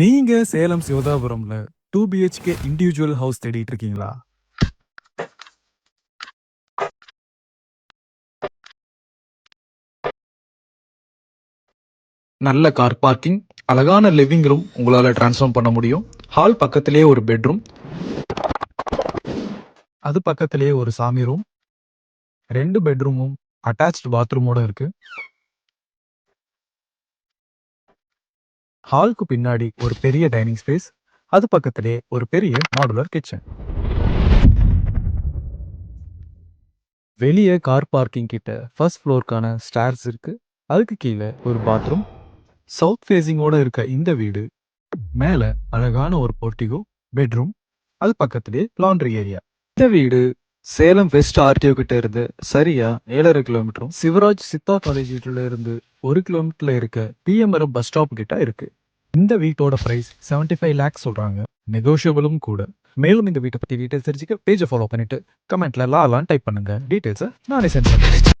நீங்க Salem சிவதாபுரம்ல 2 BHK individual house தேடிட்டு இருக்கீங்களா? நல்ல கார் பார்க்கிங், அழகான லிவிங் ரூம் உங்களால ட்ரான்ஸ்ஃபார்ம் பண்ண முடியும். ஹால் பக்கத்திலேயே ஒரு பெட்ரூம், அது பக்கத்திலேயே ஒரு சாமி ரூம், 2 பெட்ரூமும் அட்டாச்ட் பாத்ரூமோட இருக்கு. ஹாலுக்கு பின்னாடி ஒரு பெரிய டைனிங் ஸ்பேஸ், அது பக்கத்திலேயே ஒரு பெரிய மாடுலர் கிச்சன். வெளியே கார் பார்க்கிங் கிட்ட ஃபர்ஸ்ட் ஃப்ளோருக்கான ஸ்டேர்ஸ் இருக்கு. அதுக்கு கீழே ஒரு பாத்ரூம். சவுத் ஃபேசிங்கோட இருக்க இந்த வீடு மேல அழகான ஒரு போர்ட்டிகோ, பெட்ரூம், அது பக்கத்திலேயே லாண்ட்ரி ஏரியா. இந்த வீடு சேலம் வெஸ்ட் ஆர்டிஓ கிட்ட இருந்து சரியா 7.5 கிலோமீட்டரும், சிவராஜ் சித்தா காலேஜ் வீட்டுல இருந்து 1 கிலோமீட்டர்ல இருக்க பிஎம்ஆர் பஸ் ஸ்டாப் கிட்ட இருக்கு. இந்த வீட்டோட பிரைஸ் 75 லேக்ஸ் சொல்றாங்க. நெகோஷியபிளும் கூட. மேலும் இந்த வீட்டை பத்தி டீடைல்ஸ் தெரிஞ்சுக்க பேஜை ஃபாலோ பண்ணிட்டு கமெண்ட்ல லாலான்னு டைப் பண்ணுங்க. டீடைல்ஸை நானே சென்ட் பண்ணுறேன்.